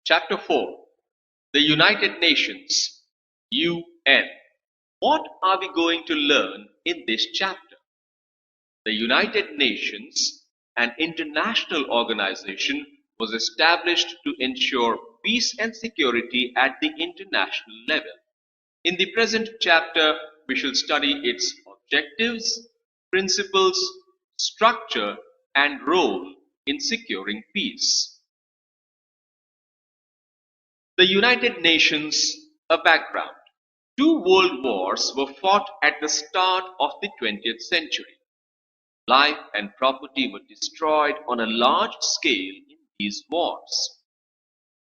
Chapter 4. The United Nations, UN. What are we going to learn in this chapter? The United Nations, an international organization, was established to ensure peace and security at the international level. In the present chapter, we shall study its objectives, principles, structure, and role in securing peace. The United Nations, a background. Two world wars were fought at the start of the 20th century. Life and property were destroyed on a large scale in these wars.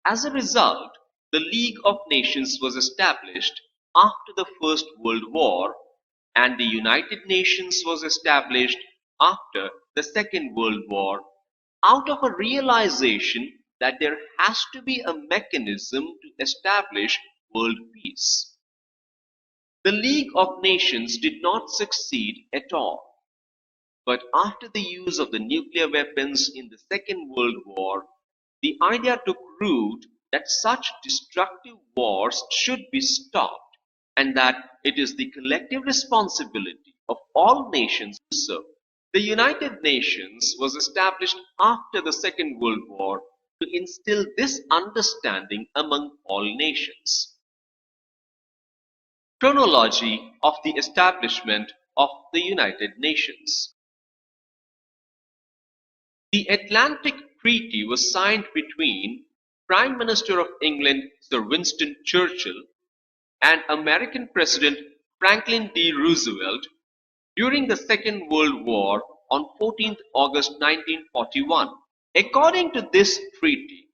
As a result, the League of Nations was established after the First World War, and the United Nations was established after the Second World War, out of a realization that there has to be a mechanism to establish world peace. The League of Nations did not succeed at all. But after the use of the nuclear weapons in the Second World War, the idea took root that such destructive wars should be stopped, and that it is the collective responsibility of all nations to do so. The United Nations was established after the Second World War to instill this understanding among all nations. Chronology of the establishment of the United Nations. The Atlantic Treaty was signed between Prime Minister of England Sir Winston Churchill and American President Franklin D. Roosevelt during the Second World War on 14th August 1941. According to this treaty,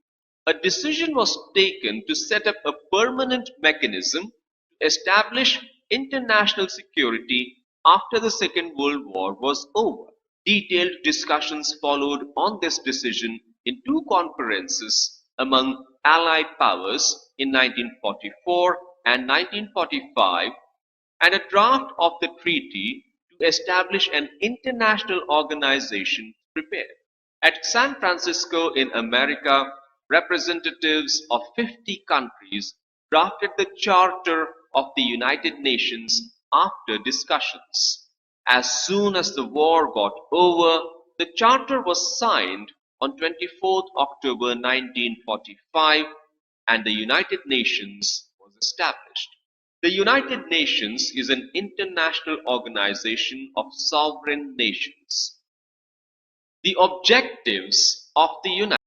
a decision was taken to set up a permanent mechanism to establish international security after the Second World War was over. Detailed discussions followed on this decision in two conferences among Allied powers in 1944 and 1945, and a draft of the treaty to establish an international organization prepared. At San Francisco in America, representatives of 50 countries drafted the Charter of the United Nations after discussions. As soon as the war got over, the charter was signed on 24th October 1945, and the United Nations was established. The United Nations is an international organization of sovereign nations. The objectives of the United